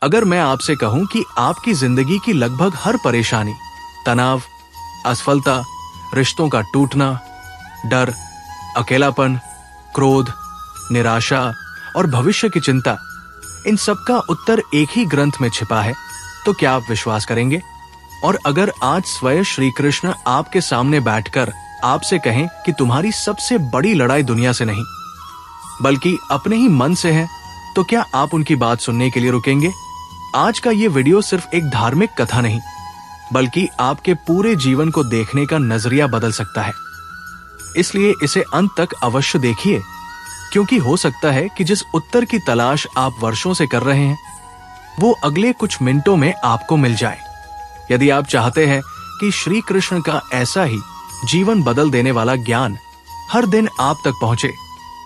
अगर मैं आपसे कहूं कि आपकी जिंदगी की लगभग हर परेशानी, तनाव, असफलता, रिश्तों का टूटना, डर, अकेलापन, क्रोध, निराशा और भविष्य की चिंता, इन सब का उत्तर एक ही ग्रंथ में छिपा है, तो क्या आप विश्वास करेंगे? और अगर आज स्वयं श्री कृष्ण आपके सामने बैठकर आपसे कहें कि तुम्हारी सबसे बड़ी लड़ाई दुनिया से नहीं बल्कि अपने ही मन से है, तो क्या आप उनकी बात सुनने के लिए रुकेंगे? आज का ये वीडियो सिर्फ एक धार्मिक कथा नहीं बल्कि आपके पूरे जीवन को देखने का नजरिया बदल सकता है। इसलिए इसे अंत तक अवश्य देखिए, क्योंकि हो सकता है कि जिस उत्तर की तलाश आप वर्षों से कर रहे हैं वो अगले कुछ मिनटों में आपको मिल जाए। यदि आप चाहते हैं कि श्री कृष्ण का ऐसा ही जीवन बदल देने वाला ज्ञान हर दिन आप तक पहुंचे,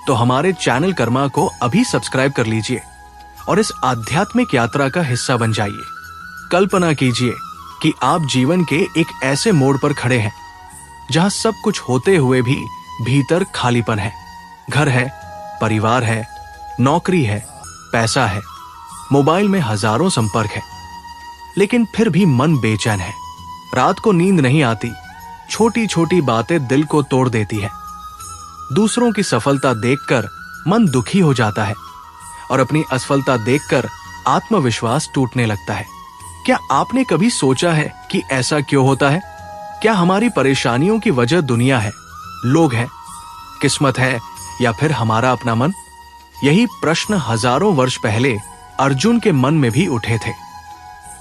तो हमारे चैनल कर्मा को अभी सब्सक्राइब कर लीजिए और इस आध्यात्मिक यात्रा का हिस्सा बन जाइए। कल्पना कीजिए कि आप जीवन के एक ऐसे मोड़ पर खड़े हैं जहां सब कुछ होते हुए भी भीतर खालीपन है। घर है, परिवार है, नौकरी है, पैसा है, मोबाइल में हजारों संपर्क है, लेकिन फिर भी मन बेचैन है। रात को नींद नहीं आती, छोटी छोटी बातें दिल को तोड़ देती है। दूसरों की सफलता देखकर मन दुखी हो जाता है और अपनी असफलता देखकर आत्मविश्वास टूटने लगता है। क्या आपने कभी सोचा है कि ऐसा क्यों होता है? क्या हमारी परेशानियों की वजह दुनिया है, लोग हैं, किस्मत है या फिर हमारा अपना मन? यही प्रश्न हजारों वर्ष पहले अर्जुन के मन में भी उठे थे।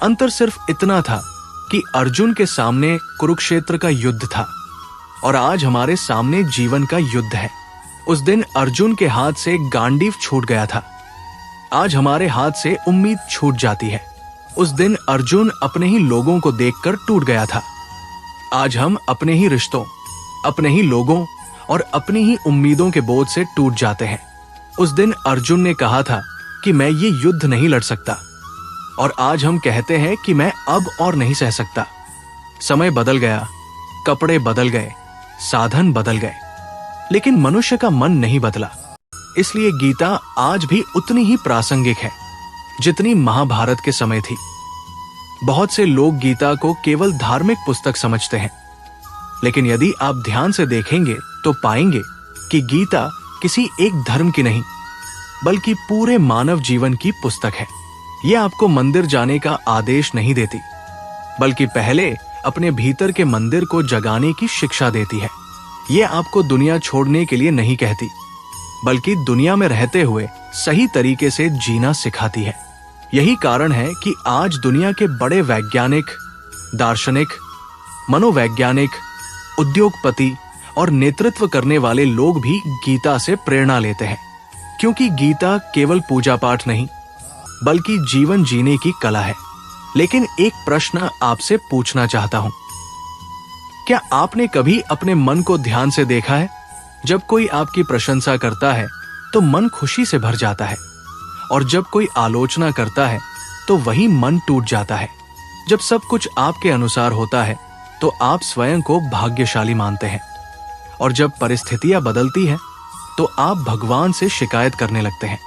अंतर सिर्फ इतना था कि अर्जुन के सामने कुरुक्षेत्र का युद्ध था और आज हमारे सामने जीवन का युद्ध है। उस दिन अर्जुन के हाथ से गांडीव छूट गया था, आज हमारे हाथ से उम्मीद छूट जाती है। उस दिन अर्जुन अपने ही लोगों को देखकर टूट गया था, आज हम अपने ही रिश्तों, अपने ही लोगों और अपनी ही उम्मीदों के बोझ से टूट जाते हैं। उस दिन अर्जुन ने कहा था कि मैं ये युद्ध नहीं लड़ सकता, और आज हम कहते हैं कि मैं अब और नहीं सह सकता। समय बदल गया, कपड़े बदल गए, साधन बदल गए, लेकिन मनुष्य का मन नहीं बदला। इसलिए गीता आज भी उतनी ही प्रासंगिक है जितनी महाभारत के समय थी। बहुत से लोग गीता को केवल धार्मिक पुस्तक समझते हैं, लेकिन यदि आप ध्यान से देखेंगे तो पाएंगे कि गीता किसी एक धर्म की नहीं बल्कि पूरे मानव जीवन की पुस्तक है। यह आपको मंदिर जाने का आदेश नहीं देती, बल्कि पहले अपने भीतर के मंदिर को जगाने की शिक्षा देती है। यह आपको दुनिया छोड़ने के लिए नहीं कहती, बल्कि दुनिया में रहते हुए सही तरीके से जीना सिखाती है। यही कारण है कि आज दुनिया के बड़े वैज्ञानिक, दार्शनिक, मनोवैज्ञानिक, उद्योगपति और नेतृत्व करने वाले लोग भी गीता से प्रेरणा लेते हैं, क्योंकि गीता केवल पूजा पाठ नहीं बल्कि जीवन जीने की कला है। लेकिन एक प्रश्न आपसे पूछना चाहता हूं, क्या आपने कभी अपने मन को ध्यान से देखा है? जब कोई आपकी प्रशंसा करता है तो मन खुशी से भर जाता है, और जब कोई आलोचना करता है तो वही मन टूट जाता है। जब सब कुछ आपके अनुसार होता है तो आप स्वयं को भाग्यशाली मानते हैं, और जब परिस्थितियां बदलती हैं तो आप भगवान से शिकायत करने लगते हैं।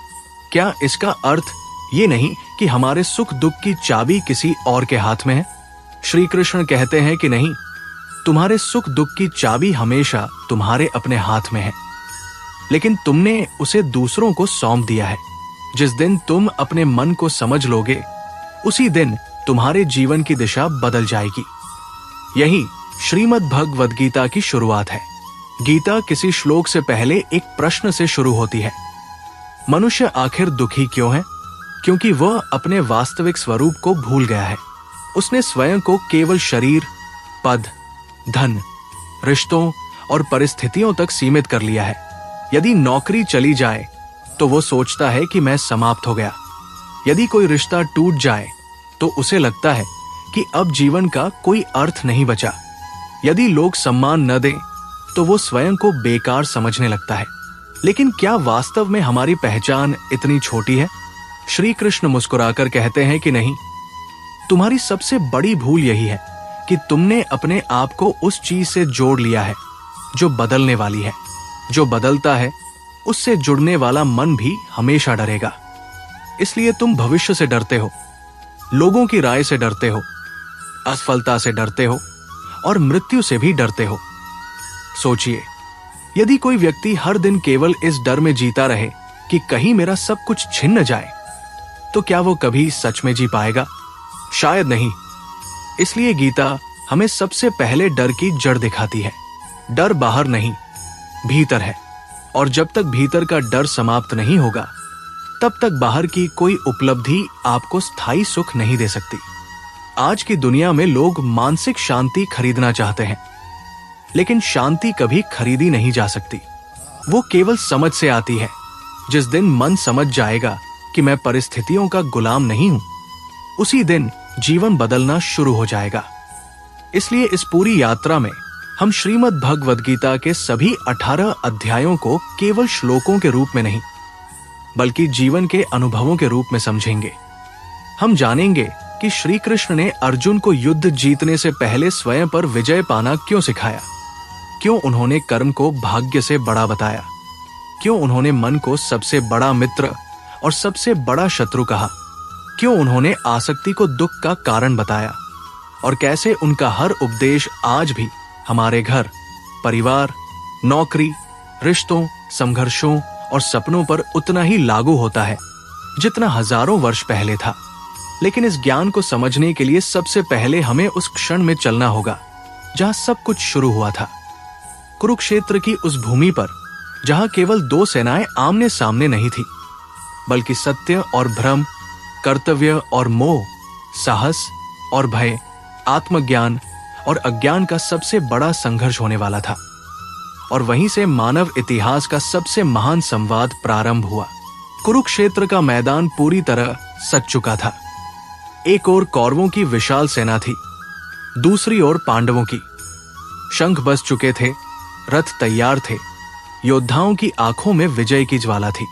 क्या इसका अर्थ ये नहीं कि हमारे सुख दुख की चाबी किसी और के हाथ में है? श्री कृष्ण कहते हैं कि नहीं, तुम्हारे सुख दुख की चाबी हमेशा तुम्हारे अपने हाथ में है, लेकिन तुमने उसे दूसरों को सौंप दिया है। जिस दिन तुम अपने मन को समझ लोगे, उसी दिन तुम्हारे जीवन की दिशा बदल जाएगी। यही श्रीमद् भगवद गीता की शुरुआत है। गीता किसी श्लोक से पहले एक प्रश्न से शुरू होती है, मनुष्य आखिर दुखी क्यों है? क्योंकि वह अपने वास्तविक स्वरूप को भूल गया है। उसने स्वयं को केवल शरीर, पद, धन, रिश्तों और परिस्थितियों तक सीमित कर लिया है। यदि नौकरी चली जाए तो वो सोचता है कि मैं समाप्त हो गया। यदि कोई रिश्ता टूट जाए तो उसे लगता है कि अब जीवन का कोई अर्थ नहीं बचा। यदि लोग सम्मान न दें तो वो स्वयं को बेकार समझने लगता है। लेकिन क्या वास्तव में हमारी पहचान इतनी छोटी है? श्री कृष्ण मुस्कुराकर कहते हैं कि नहीं, तुम्हारी सबसे बड़ी भूल यही है कि तुमने अपने आप को उस चीज से जोड़ लिया है जो बदलने वाली है। जो बदलता है उससे जुड़ने वाला मन भी हमेशा डरेगा। इसलिए तुम भविष्य से डरते हो, लोगों की राय से डरते हो, असफलता से डरते हो और मृत्यु से भी डरते हो। सोचिए, यदि कोई व्यक्ति हर दिन केवल इस डर में जीता रहे कि कहीं मेरा सब कुछ छिन न जाए, तो क्या वो कभी सच में जी पाएगा? शायद नहीं। इसलिए गीता हमें सबसे पहले डर की जड़ दिखाती है। डर बाहर नहीं, भीतर है, और जब तक भीतर का डर समाप्त नहीं होगा, तब तक बाहर की कोई उपलब्धि आपको स्थायी सुख नहीं दे सकती। आज की दुनिया में लोग मानसिक शांति खरीदना चाहते हैं, लेकिन शांति कभी खरीदी नहीं जा सकती। वो केवल समझ से आती है। जिस दिन मन समझ जाएगा कि मैं परिस्थितियों का गुलाम नहीं हूं, उसी दिन जीवन बदलना शुरू हो जाएगा। इसलिए इस पूरी यात्रा में हम श्रीमद् भगवद गीता के सभी 18 अध्यायों को केवल श्लोकों के रूप में नहीं, बल्कि जीवन के अनुभवों के रूप में समझेंगे। हम जानेंगे कि श्री कृष्ण ने अर्जुन को युद्ध जीतने से पहले स्वयं पर विजय पाना क्यों सिखाया, क्यों उन्होंने कर्म को भाग्य से बड़ा बताया, क्यों उन्होंने मन को सबसे बड़ा मित्र और सबसे बड़ा शत्रु कहा, क्यों उन्होंने आसक्ति को दुख का कारण बताया, और कैसे उनका हर उपदेश आज भी हमारे घर, परिवार, नौकरी, रिश्तों, संघर्षों और सपनों पर उतना ही लागू होता है जितना हजारों वर्ष पहले था। लेकिन इस ज्ञान को समझने के लिए सबसे पहले हमें उस क्षण में चलना होगा जहां सब कुछ शुरू हुआ था। कुरुक्षेत्र की उस भूमि पर, जहां केवल 2 सेनाएं आमने सामने नहीं थी, बल्कि सत्य और भ्रम, कर्तव्य और मोह, साहस और भय, आत्मज्ञान और अज्ञान का सबसे बड़ा संघर्ष होने वाला था। और वहीं से मानव इतिहास का सबसे महान संवाद प्रारंभ हुआ। कुरुक्षेत्र का मैदान पूरी तरह सज चुका था। एक ओर कौरवों की विशाल सेना थी, दूसरी ओर पांडवों की। शंख बज चुके थे, रथ तैयार थे, योद्धाओं की आंखों में विजय की ज्वाला थी।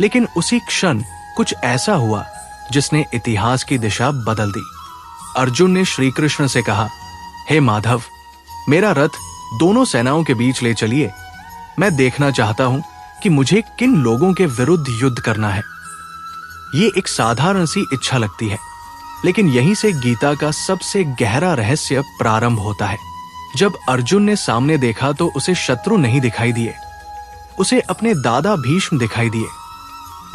लेकिन उसी क्षण कुछ ऐसा हुआ जिसने इतिहास की दिशा बदल दी। अर्जुन ने श्री कृष्ण से कहा, हे माधव, मेरा रथ दोनों सेनाओं के बीच ले चलिए। मैं देखना चाहता हूं कि मुझे किन लोगों के विरुद्ध युद्ध करना है। ये एक साधारण सी इच्छा लगती है, लेकिन यहीं से गीता का सबसे गहरा रहस्य प्रारंभ होता है। जब अर्जुन ने सामने देखा तो उसे शत्रु नहीं दिखाई दिए, उसे अपने दादा भीष्म दिखाई दिए,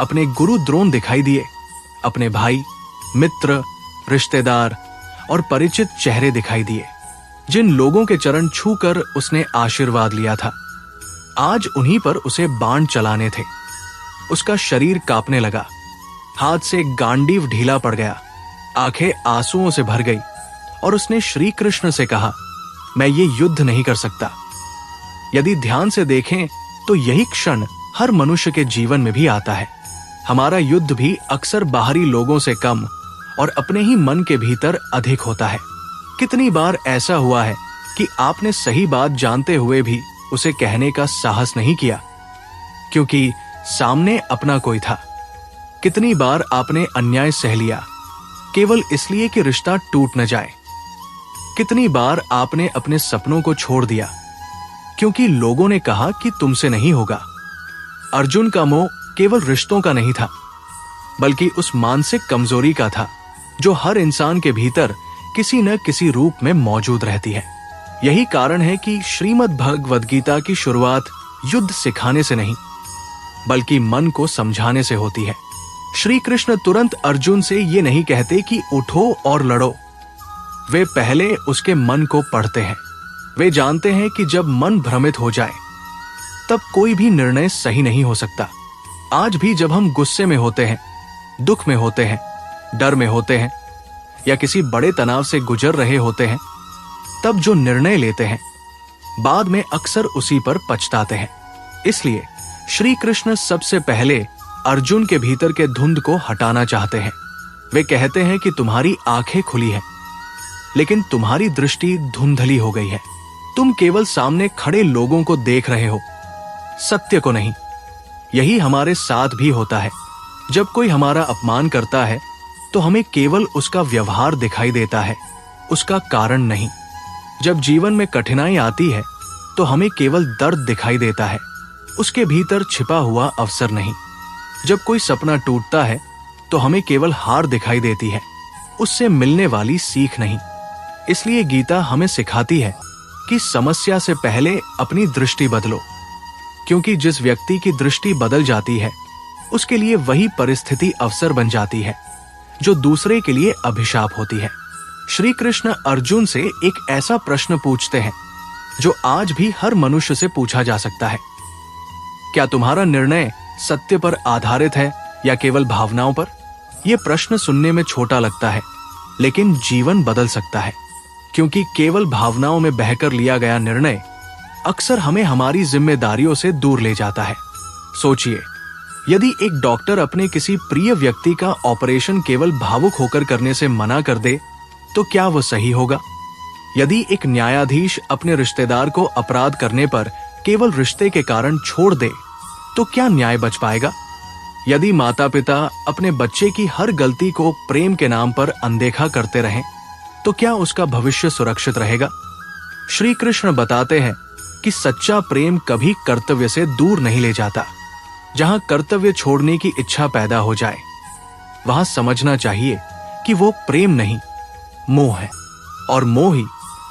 अपने गुरु द्रोण दिखाई दिए, अपने भाई, मित्र, रिश्तेदार और परिचित चेहरे दिखाई दिए, जिन लोगों के चरण छूकर उसने आशीर्वाद लिया था। आज उन्हीं पर उसे बाण चलाने थे। उसका शरीर कांपने लगा, हाथ से गांडीव ढीला पड़ गया, आंखें आंसुओं से भर गई और उसने श्री कृष्ण से कहा, मैं ये युद्ध नहीं कर सकता। यदि ध्यान से देखें तो यही क्षण हर मनुष्य के जीवन में भी आता है। हमारा युद्ध भी अक्सर बाहरी लोगों से कम और अपने ही मन के भीतर अधिक होता है। कितनी बार ऐसा हुआ है कि आपने सही बात जानते हुए भी उसे कहने का साहस नहीं किया, क्योंकि सामने अपना कोई था। कितनी बार आपने अन्याय सह लिया केवल इसलिए कि रिश्ता टूट न जाए। कितनी बार आपने अपने सपनों को छोड़ दिया क्योंकि लोगों ने कहा कि तुमसे नहीं होगा। अर्जुन का मोह केवल रिश्तों का नहीं था, बल्कि उस मानसिक कमजोरी का था जो हर इंसान के भीतर किसी न किसी रूप में मौजूद रहती है। यही कारण है कि श्रीमद् भगवद गीता की शुरुआत युद्ध सिखाने से नहीं, बल्कि मन को समझाने से होती है। श्री कृष्ण तुरंत अर्जुन से ये नहीं कहते कि उठो और लड़ो। वे पहले उसके मन को पढ़ते हैं। वे जानते हैं कि जब मन भ्रमित हो जाए तब कोई भी निर्णय सही नहीं हो सकता। आज भी जब हम गुस्से में होते हैं, दुख में होते हैं, डर में होते हैं या किसी बड़े तनाव से गुजर रहे होते हैं, तब जो निर्णय लेते हैं बाद में अक्सर उसी पर पछताते हैं। इसलिए श्री कृष्ण सबसे पहले अर्जुन के भीतर के धुंध को हटाना चाहते हैं। वे कहते हैं कि तुम्हारी आंखें खुली हैं, लेकिन तुम्हारी दृष्टि धुंधली हो गई है। तुम केवल सामने खड़े लोगों को देख रहे हो, सत्य को नहीं। यही हमारे साथ भी होता है। जब कोई हमारा अपमान करता है तो हमें केवल उसका व्यवहार दिखाई देता है, उसका कारण नहीं। जब जीवन में कठिनाई आती है तो हमें केवल दर्द दिखाई देता है, उसके भीतर छिपा हुआ अवसर नहीं। जब कोई सपना टूटता है तो हमें केवल हार दिखाई देती है, उससे मिलने वाली सीख नहीं। इसलिए गीता हमें सिखाती है कि समस्या से पहले अपनी दृष्टि बदलो, क्योंकि जिस व्यक्ति की दृष्टि बदल जाती है उसके लिए वही परिस्थिति अवसर बन जाती है जो दूसरे के लिए अभिशाप होती है। श्री कृष्ण अर्जुन से एक ऐसा प्रश्न पूछते हैं जो आज भी हर मनुष्य से पूछा जा सकता है। क्या तुम्हारा निर्णय सत्य पर आधारित है या केवल भावनाओं पर? यह प्रश्न सुनने में छोटा लगता है, लेकिन जीवन बदल सकता है, क्योंकि केवल भावनाओं में बहकर लिया गया निर्णय अक्सर हमें हमारी जिम्मेदारियों से दूर ले जाता है। सोचिए, यदि एक डॉक्टर अपने किसी प्रिय व्यक्ति का ऑपरेशन केवल भावुक होकर करने से मना कर दे, तो क्या वो सही होगा? यदि एक न्यायाधीश अपने रिश्तेदार को अपराध करने पर केवल रिश्ते के कारण छोड़ दे, तो क्या न्याय बच पाएगा? यदि माता पिता अपने बच्चे की हर गलती को प्रेम के नाम पर अनदेखा करते रहें, तो क्या उसका भविष्य सुरक्षित रहेगा? श्री कृष्ण बताते हैं कि सच्चा प्रेम कभी कर्तव्य से दूर नहीं ले जाता। जहां कर्तव्य छोड़ने की इच्छा पैदा हो जाए, वहां समझना चाहिए कि वो प्रेम नहीं, मोह है, और मोह ही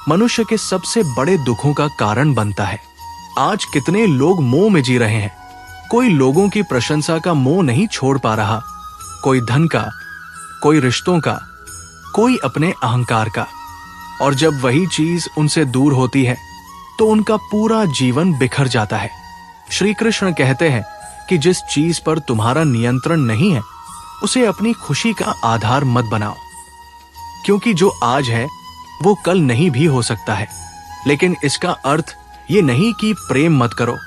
मनुष्य के सबसे बड़े दुखों का कारण बनता है। आज कितने लोग मोह में जी रहे हैं। कोई लोगों की प्रशंसा का मोह नहीं छोड़ पा रहा, कोई धन का, कोई रिश्तों का, कोई अपने अहंकार का। और जब वही चीज उनसे दूर होती है तो उनका पूरा जीवन बिखर जाता है। श्री कृष्ण कहते हैं कि जिस चीज पर तुम्हारा नियंत्रण नहीं है, उसे अपनी खुशी का आधार मत बनाओ, क्योंकि जो आज है वो कल नहीं भी हो सकता है। लेकिन इसका अर्थ ये नहीं कि प्रेम मत करो,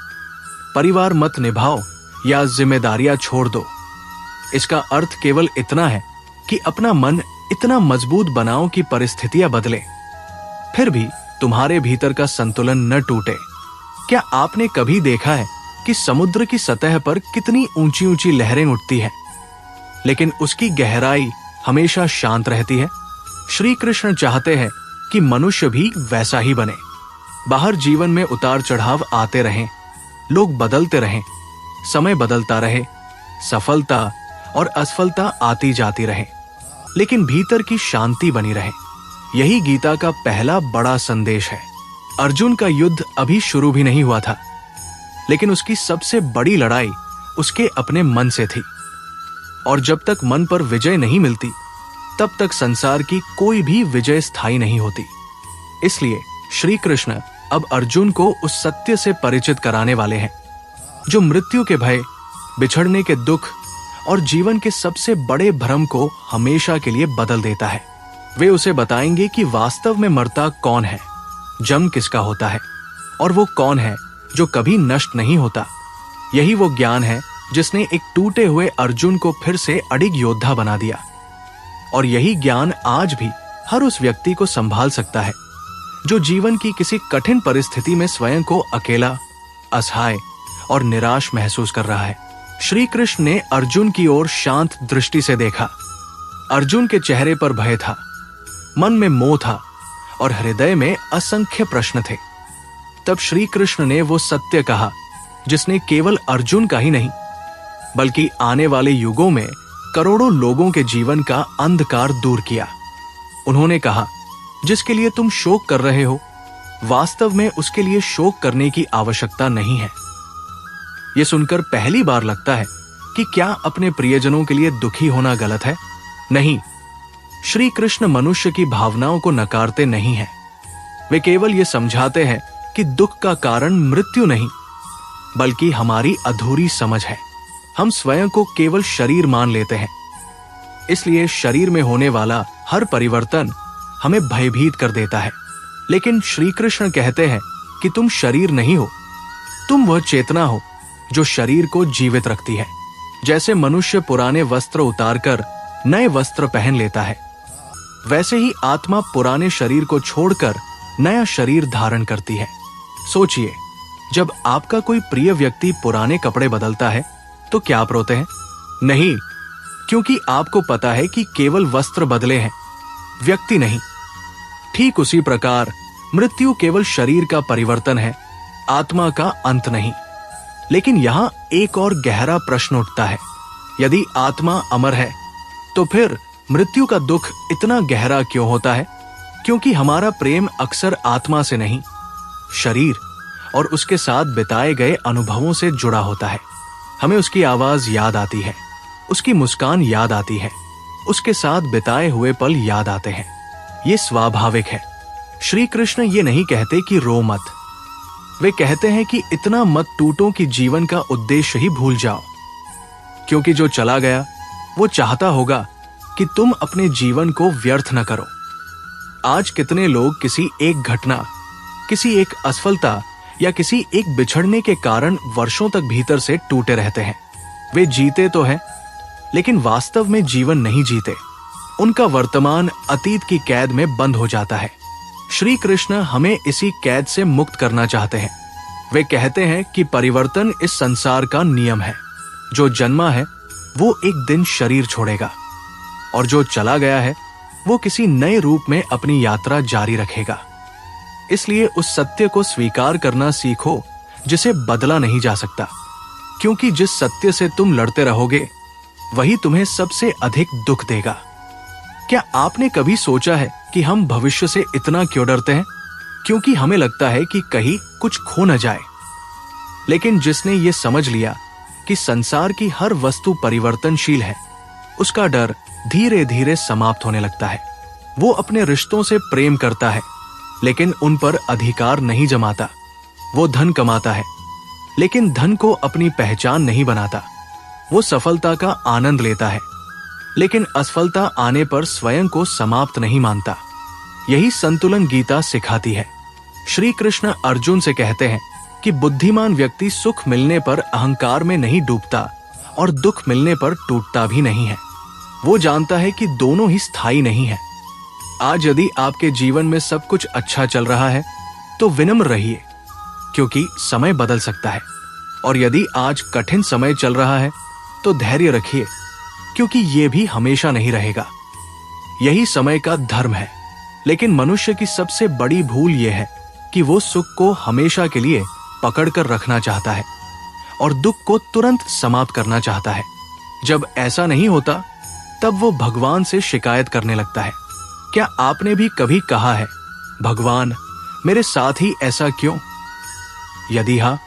परिवार मत निभाओ या जिम्मेदारियां छोड़ दो। इसका अर्थ केवल इतना है कि अपना मन इतना मजबूत बनाओ कि परिस्थितियां बदले, फिर भी तुम्हारे भीतर का संतुलन न टूटे। क्या आपने कभी देखा है कि समुद्र की सतह पर कितनी ऊंची ऊंची लहरें उठती हैं, लेकिन उसकी गहराई हमेशा शांत रहती है? श्री कृष्ण चाहते हैं कि मनुष्य भी वैसा ही बने। बाहर जीवन में उतार चढ़ाव आते रहें, लोग बदलते रहें, समय बदलता रहे, सफलता और असफलता आती जाती रहे, लेकिन भीतर की शांति बनी रहे। यही गीता का पहला बड़ा संदेश है। अर्जुन का युद्ध अभी शुरू भी नहीं हुआ था, लेकिन उसकी सबसे बड़ी लड़ाई उसके अपने मन से थी। और जब तक मन पर विजय नहीं मिलती, तब तक संसार की कोई भी विजय स्थायी नहीं होती। इसलिए श्री कृष्ण अब अर्जुन को उस सत्य से परिचित कराने वाले हैं जो मृत्यु के भय, बिछड़ने के दुख और जीवन के सबसे बड़े भ्रम को हमेशा के लिए बदल देता है। वे उसे बताएंगे कि वास्तव में मरता कौन है, जन्म किसका होता है, और वो कौन है जो कभी नष्ट नहीं होता। यही वो ज्ञान है जिसने एक टूटे हुए अर्जुन को फिर से अडिग योद्धा बना दिया। और यही ज्ञान आज भी हर उस व्यक्ति को संभाल सकता है जो जीवन की किसी कठिन परिस्थिति में स्वयं को अकेला, असहाय और निराश महसूस कर रहा है। श्री कृष्ण ने अर्जुन की ओर शांत दृष्टि से देखा। अर्जुन के चेहरे पर भय था, मन में मोह था और हृदय में असंख्य प्रश्न थे। तब श्री कृष्ण ने वो सत्य कहा जिसने केवल अर्जुन का ही नहीं, बल्कि आने वाले युगों में करोड़ों लोगों के जीवन का अंधकार दूर किया। उन्होंने कहा, जिसके लिए तुम शोक कर रहे हो, वास्तव में उसके लिए शोक करने की आवश्यकता नहीं है। यह सुनकर पहली बार लगता है कि क्या अपने प्रियजनों के लिए दुखी होना गलत है? नहीं, श्री कृष्ण मनुष्य की भावनाओं को नकारते नहीं हैं। वे केवल ये समझाते हैं कि दुख का कारण मृत्यु नहीं, बल्कि हमारी अधूरी समझ है। हम स्वयं को केवल शरीर मान लेते हैं, इसलिए शरीर में होने वाला हर परिवर्तन हमें भयभीत कर देता है। लेकिन श्री कृष्ण कहते हैं कि तुम शरीर नहीं हो, तुम वह चेतना हो जो शरीर को जीवित रखती है। जैसे मनुष्य पुराने वस्त्र उतारकर नए वस्त्र पहन लेता है, वैसे ही आत्मा पुराने शरीर को छोड़कर नया शरीर धारण करती है। सोचिए, जब आपका कोई प्रिय व्यक्ति पुराने कपड़े बदलता है तो क्या आप रोते हैं? नहीं, क्योंकि आपको पता है कि केवल वस्त्र बदले हैं, व्यक्ति नहीं। ठीक उसी प्रकार मृत्यु केवल शरीर का परिवर्तन है, आत्मा का अंत नहीं। लेकिन यहां एक और गहरा प्रश्न उठता है, यदि आत्मा अमर है तो फिर मृत्यु का दुख इतना गहरा क्यों होता है? क्योंकि हमारा प्रेम अक्सर आत्मा से नहीं, शरीर और उसके साथ बिताए गए अनुभवों से जुड़ा होता है। हमें उसकी आवाज याद आती है, उसकी मुस्कान याद आती है, उसके साथ बिताए हुए पल याद आते हैं। ये स्वाभाविक है। श्री कृष्ण ये नहीं कहते कि रो मत, वे कहते हैं कि इतना मत टूटो कि जीवन का उद्देश्य ही भूल जाओ। क्योंकि जो चला गया वो चाहता होगा कि तुम अपने जीवन को व्यर्थ न करो। आज कितने लोग किसी एक घटना, किसी एक असफलता या किसी एक बिछड़ने के कारण वर्षों तक भीतर से टूटे रहते हैं। वे जीते तो हैं, लेकिन वास्तव में जीवन नहीं जीते। उनका वर्तमान अतीत की कैद में बंद हो जाता है। श्री कृष्ण हमें इसी कैद से मुक्त करना चाहते हैं। वे कहते हैं कि परिवर्तन इस संसार का नियम है। जो जन्मा है वो एक दिन शरीर छोड़ेगा, और जो चला गया है वो किसी नए रूप में अपनी यात्रा जारी रखेगा। इसलिए उस सत्य को स्वीकार करना सीखो जिसे बदला नहीं जा सकता। क्योंकि जिस सत्य से तुम लड़ते रहोगे वही तुम्हें सबसे अधिक दुख देगा। क्या आपने कभी सोचा है कि हम भविष्य से इतना क्यों डरते हैं? क्योंकि हमें लगता है कि कहीं कुछ खो न जाए। लेकिन जिसने ये समझ लिया कि संसार की हर वस्तु परिवर्तनशील है, उसका डर धीरे धीरे समाप्त होने लगता है। वो अपने रिश्तों से प्रेम करता है, लेकिन उन पर अधिकार नहीं जमाता। वो धन कमाता है, लेकिन धन को अपनी पहचान नहीं बनाता। वो सफलता का आनंद लेता है, लेकिन असफलता आने पर स्वयं को समाप्त नहीं मानता। यही संतुलन गीता सिखाती है। श्री कृष्ण अर्जुन से कहते हैं कि बुद्धिमान व्यक्ति सुख मिलने पर अहंकार में नहीं डूबता और दुख मिलने पर टूटता भी नहीं है। वो जानता है कि दोनों ही स्थायी नहीं है। आज यदि आपके जीवन में सब कुछ अच्छा चल रहा है तो विनम्र रहिए, क्योंकि समय बदल सकता है। और यदि आज कठिन समय चल रहा है तो धैर्य रखिए, क्योंकि ये भी हमेशा नहीं रहेगा। यही समय का धर्म है। लेकिन मनुष्य की सबसे बड़ी भूल यह है कि वो सुख को हमेशा के लिए पकड़कर रखना चाहता है और दुख को तुरंत समाप्त करना चाहता है। जब ऐसा नहीं होता तब वो भगवान से शिकायत करने लगता है। क्या आपने भी कभी कहा है, भगवान मेरे साथ ही ऐसा क्यों? यदि हाँ,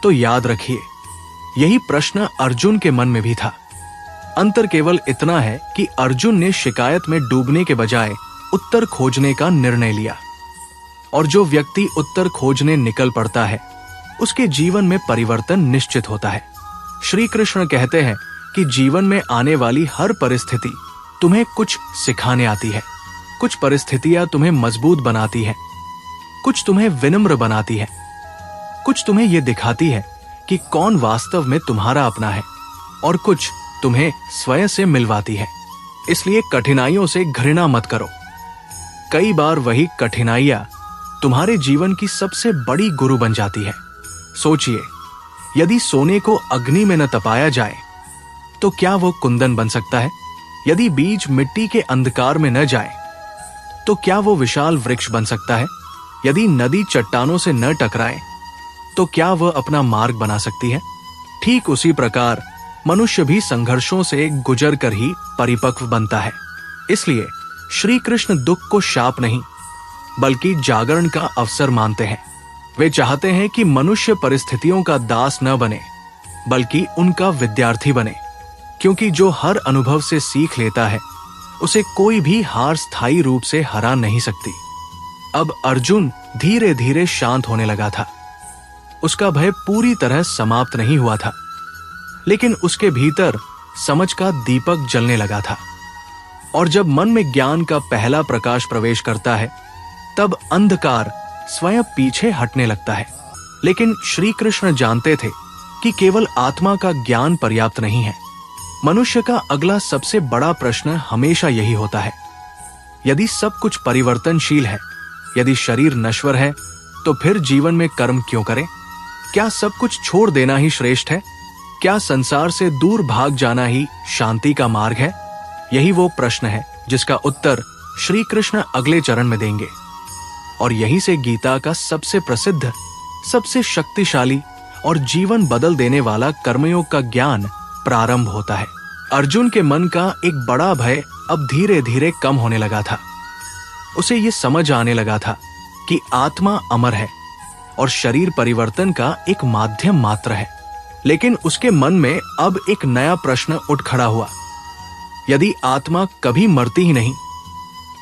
तो याद रखिए, यही प्रश्न अर्जुन के मन में भी था। अंतर केवल इतना है कि अर्जुन ने शिकायत में डूबने के बजाय उत्तर खोजने का निर्णय लिया। और जो व्यक्ति उत्तर खोजने निकल पड़ता है, उसके जीवन में परिवर्तन निश्चित होता है। श्री कृष्ण कहते हैं कि जीवन में आने वाली हर परिस्थिति तुम्हें कुछ सिखाने आती है। कुछ परिस्थितियां तुम्हें मजबूत बनाती हैं, कुछ तुम्हें विनम्र बनाती है, कुछ तुम्हें यह दिखाती है कि कौन वास्तव में तुम्हारा अपना है, और कुछ तुम्हें स्वयं से मिलवाती है। इसलिए कठिनाइयों से घृणा मत करो। कई बार वही कठिनाइयां तुम्हारे जीवन की सबसे बड़ी गुरु बन जाती है। सोचिए, यदि सोने को अग्नि में न तपाया जाए तो क्या वो कुंदन बन सकता है? यदि बीज मिट्टी के अंधकार में न जाए तो क्या वो विशाल वृक्ष बन सकता है? यदि नदी चट्टानों से न टकराए तो क्या वह अपना मार्ग बना सकती है? ठीक उसी प्रकार मनुष्य भी संघर्षों से गुजर कर ही परिपक्व बनता है। इसलिए श्री कृष्ण दुख को शाप नहीं, बल्कि जागरण का अवसर मानते हैं। वे चाहते हैं कि मनुष्य परिस्थितियों का दास न बने, बल्कि उनका विद्यार्थी बने। क्योंकि जो हर अनुभव से सीख लेता है, उसे कोई भी हार स्थायी रूप से हरा नहीं सकती। अब अर्जुन धीरे धीरे शांत होने लगा था। उसका भय पूरी तरह समाप्त नहीं हुआ था, लेकिन उसके भीतर समझ का दीपक जलने लगा था। और जब मन में ज्ञान का पहला प्रकाश प्रवेश करता है, तब अंधकार स्वयं पीछे हटने लगता है। लेकिन श्री कृष्ण जानते थे कि केवल आत्मा का ज्ञान पर्याप्त नहीं है। मनुष्य का अगला सबसे बड़ा प्रश्न हमेशा यही होता है, यदि सब कुछ परिवर्तनशील है, यदि शरीर नश्वर है, तो फिर जीवन में कर्म क्यों करें? क्या सब कुछ छोड़ देना ही श्रेष्ठ है? क्या संसार से दूर भाग जाना ही शांति का मार्ग है? यही वो प्रश्न है जिसका उत्तर श्री कृष्ण अगले चरण में देंगे। और यहीं से गीता का सबसे प्रसिद्ध, सबसे शक्तिशाली और जीवन बदल देने वाला कर्मयोग का ज्ञान प्रारंभ होता है। अर्जुन के मन का एक बड़ा भय अब धीरे धीरे कम होने लगा था। उसे ये समझ आने लगा था कि आत्मा अमर है और शरीर परिवर्तन का एक माध्यम मात्र है। लेकिन उसके मन में अब एक नया प्रश्न उठ खड़ा हुआ। यदि आत्मा कभी मरती ही नहीं,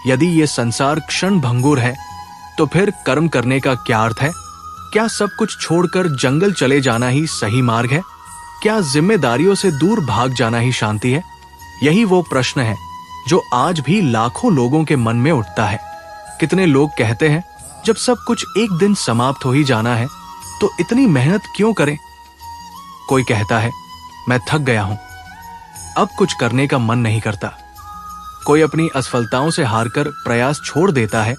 यदि ये संसार क्षण भंगुर है, तो फिर कर्म करने का क्या अर्थ है? क्या सब कुछ छोड़कर जंगल चले जाना ही सही मार्ग है? क्या जिम्मेदारियों से दूर भाग जाना ही शांति है? यही वो प्रश्न है जो आज भी लाखों लोगों के मन में उठता है। कितने लोग कहते हैं, जब सब कुछ एक दिन समाप्त हो ही जाना है तो इतनी मेहनत क्यों करें? कोई कहता है, मैं थक गया हूं, अब कुछ करने का मन नहीं करता। कोई अपनी असफलताओं से हारकर प्रयास छोड़ देता है,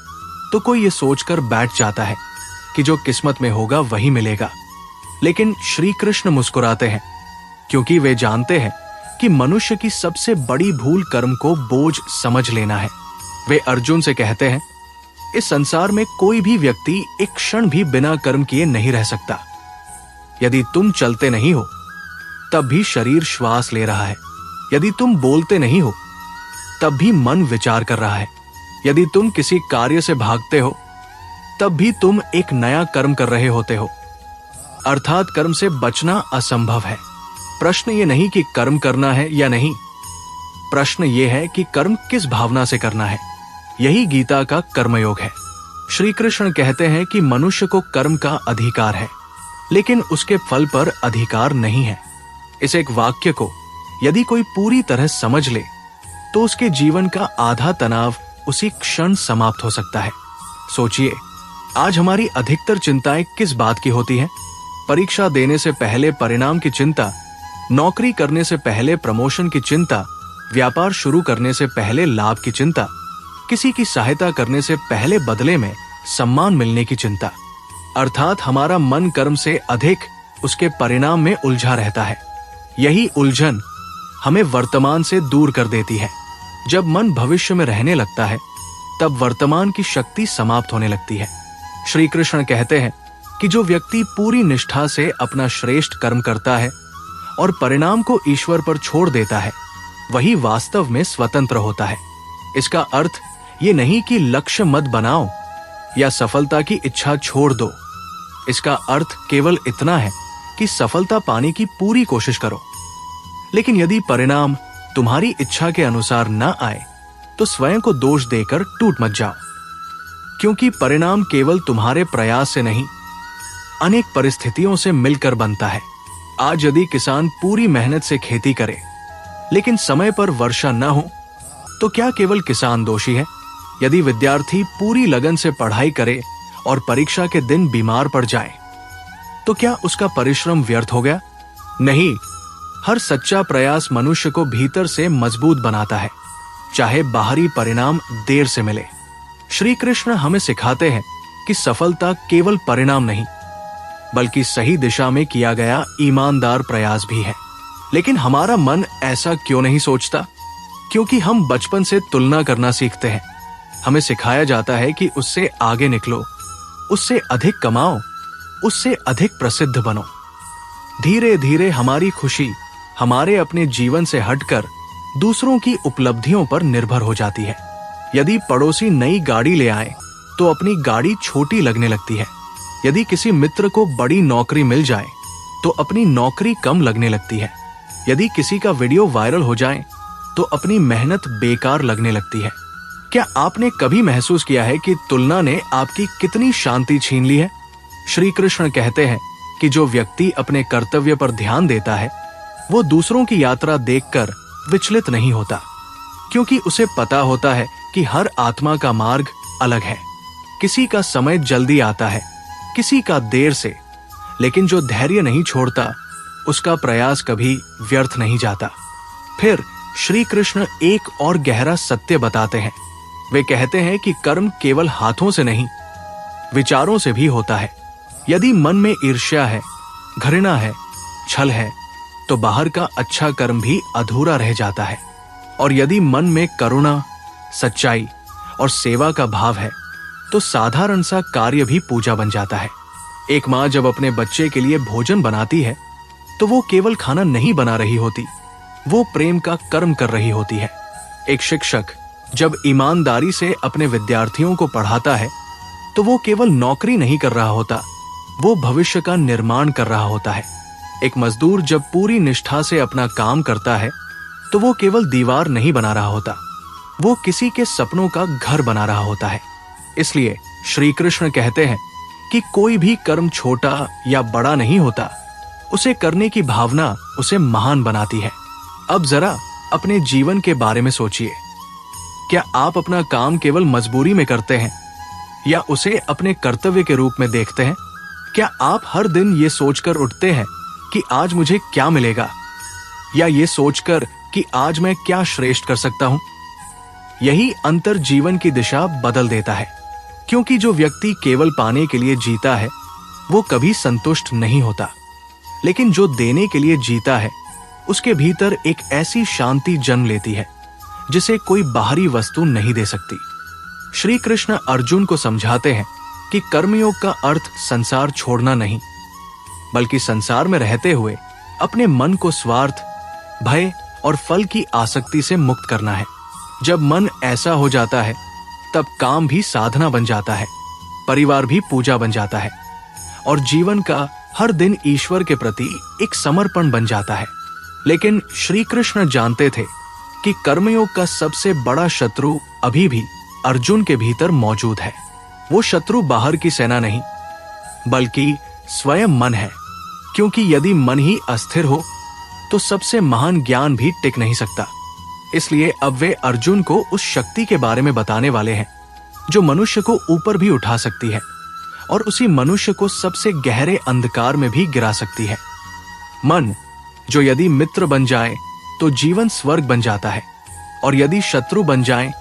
तो कोई ये सोचकर बैठ जाता है कि जो किस्मत में होगा वही मिलेगा। लेकिन श्री कृष्ण मुस्कुराते हैं, क्योंकि वे जानते हैं कि मनुष्य की सबसे बड़ी भूल कर्म को बोझ समझ लेना है। वे अर्जुन से कहते हैं, इस संसार में कोई भी व्यक्ति एक क्षण भी बिना कर्म किए नहीं रह सकता। यदि तुम चलते नहीं हो, तब भी शरीर श्वास ले रहा है। यदि तुम बोलते नहीं हो, तब भी मन विचार कर रहा है। यदि तुम किसी कार्य से भागते हो, तब भी तुम एक नया कर्म कर रहे होते हो। अर्थात कर्म से बचना असंभव है। प्रश्न ये नहीं कि कर्म करना है या नहीं, प्रश्न ये है कि कर्म किस भावना से करना है। यही गीता का कर्मयोग है। श्री कृष्ण कहते हैं कि मनुष्य को कर्म का अधिकार है, लेकिन उसके फल पर अधिकार नहीं है। इस एक वाक्य को यदि कोई पूरी तरह समझ ले, तो उसके जीवन का आधा तनाव उसी क्षण समाप्त हो सकता है। सोचिए, आज हमारी अधिकतर चिंताएं किस बात की होती हैं? परीक्षा देने से पहले परिणाम की चिंता, नौकरी करने से पहले प्रमोशन की चिंता, व्यापार शुरू करने से पहले लाभ की चिंता, किसी की सहायता करने से पहले बदले में सम्मान मिलने की चिंता। अर्थात हमारा मन कर्म से अधिक उसके परिणाम में उलझा रहता है। यही उलझन हमें वर्तमान से दूर कर देती है। जब मन भविष्य में रहने लगता है, तब वर्तमान की शक्ति समाप्त होने लगती है। श्री कृष्ण कहते हैं कि जो व्यक्ति पूरी निष्ठा से अपना श्रेष्ठ कर्म करता है और परिणाम को ईश्वर पर छोड़ देता है, वही वास्तव में स्वतंत्र होता है। इसका अर्थ ये नहीं कि लक्ष्य मत बनाओ या सफलता की इच्छा छोड़ दो। इसका अर्थ केवल इतना है कि सफलता पाने की पूरी कोशिश करो। लेकिन यदि परिणाम तुम्हारी इच्छा के अनुसार न आए, तो स्वयं को दोष देकर टूट मत जाओ, क्योंकि परिणाम केवल तुम्हारे प्रयास से नहीं, अनेक परिस्थितियों से मिलकर बनता है। आज यदि किसान पूरी मेहनत से खेती करे, लेकिन समय पर वर्षा न हो, तो क्या केवल किसान दोषी है? यदि विद्यार्थी पूरी लगन से पढ़ाई करे और परीक्षा के दिन बीमार पड़ जाए, तो क्या उसका परिश्रम व्यर्थ हो गया? नहीं, हर सच्चा प्रयास मनुष्य को भीतर से मजबूत बनाता है, चाहे बाहरी परिणाम देर से मिले। श्री कृष्ण हमें सिखाते हैं कि सफलता केवल परिणाम नहीं, बल्कि सही दिशा में किया गया ईमानदार प्रयास भी है। लेकिन हमारा मन ऐसा क्यों नहीं सोचता? क्योंकि हम बचपन से तुलना करना सीखते हैं। हमें सिखाया जाता है कि उससे आगे निकलो, उससे अधिक कमाओ, उससे अधिक प्रसिद्ध बनो। धीरे धीरे हमारी खुशी हमारे अपने जीवन से हटकर दूसरों की उपलब्धियों पर निर्भर हो जाती है। यदि पड़ोसी नई गाड़ी ले आए, तो अपनी गाड़ी छोटी लगने लगती है। यदि किसी मित्र को बड़ी नौकरी मिल जाए, तो अपनी नौकरी कम लगने लगती है। यदि किसी का वीडियो वायरल हो जाए, तो अपनी मेहनत बेकार लगने लगती है। क्या आपने कभी महसूस किया है कि तुलना ने आपकी कितनी शांति छीन ली है? श्री कृष्ण कहते हैं कि जो व्यक्ति अपने कर्तव्य पर ध्यान देता है, वो दूसरों की यात्रा देखकर विचलित नहीं होता, क्योंकि उसे पता होता है कि हर आत्मा का मार्ग अलग है। किसी का समय जल्दी आता है, किसी का देर से, लेकिन जो धैर्य नहीं छोड़ता, उसका प्रयास कभी व्यर्थ नहीं जाता। फिर श्री कृष्ण एक और गहरा सत्य बताते हैं। वे कहते हैं कि कर्म केवल हाथों से नहीं, विचारों से भी होता है। यदि मन में ईर्ष्या है, घृणा है, छल है, तो बाहर का अच्छा कर्म भी अधूरा रह जाता है। और यदि मन में करुणा, सच्चाई और सेवा का भाव है, तो साधारण सा कार्य भी पूजा बन जाता है। एक माँ जब अपने बच्चे के लिए भोजन बनाती है, तो वो केवल खाना नहीं बना रही होती, वो प्रेम का कर्म कर रही होती है। एक शिक्षक जब ईमानदारी से अपने विद्यार्थियों को पढ़ाता है तो वो केवल नौकरी नहीं कर रहा होता, वो भविष्य का निर्माण कर रहा होता है। एक मजदूर जब पूरी निष्ठा से अपना काम करता है तो वो केवल दीवार नहीं बना रहा होता, वो किसी के सपनों का घर बना रहा होता है। इसलिए श्री कृष्ण कहते हैं कि कोई भी कर्म छोटा या बड़ा नहीं होता, उसे करने की भावना उसे महान बनाती है। अब जरा अपने जीवन के बारे में सोचिए। क्या आप अपना काम केवल मजबूरी में करते हैं या उसे अपने कर्तव्य के रूप में देखते हैं? क्या आप हर दिन ये सोचकर उठते हैं कि आज मुझे क्या मिलेगा, या ये सोचकर कि आज मैं क्या श्रेष्ठ कर सकता हूं? यही अंतर जीवन की दिशा बदल देता है, क्योंकि जो व्यक्ति केवल पाने के लिए जीता है वो कभी संतुष्ट नहीं होता, लेकिन जो देने के लिए जीता है उसके भीतर एक ऐसी शांति जन्म लेती है जिसे कोई बाहरी वस्तु नहीं दे सकती। श्री कृष्ण अर्जुन को समझाते हैं कि कर्मयोग का अर्थ संसार छोड़ना नहीं, बल्कि संसार में रहते हुए अपने मन को स्वार्थ, भय और फल की आसक्ति से मुक्त करना है। जब मन ऐसा हो जाता है तब काम भी साधना बन जाता है, परिवार भी पूजा बन जाता है और जीवन का हर दिन ईश्वर के प्रति एक समर्पण बन जाता है। लेकिन श्री कृष्ण जानते थे कि कर्मयोग का सबसे बड़ा शत्रु अभी भी अर्जुन के भीतर मौजूद है। वो शत्रु बाहर की सेना नहीं, बल्कि स्वयं मन है, क्योंकि यदि मन ही अस्थिर हो तो सबसे महान ज्ञान भी टिक नहीं सकता। इसलिए अब वे अर्जुन को उस शक्ति के बारे में बताने वाले हैं जो मनुष्य को ऊपर भी उठा सकती है और उसी मनुष्य को सबसे गहरे अंधकार में भी गिरा सकती है। मन, जो यदि मित्र बन जाए तो जीवन स्वर्ग बन जाता है, और यदि शत्रु बन जाए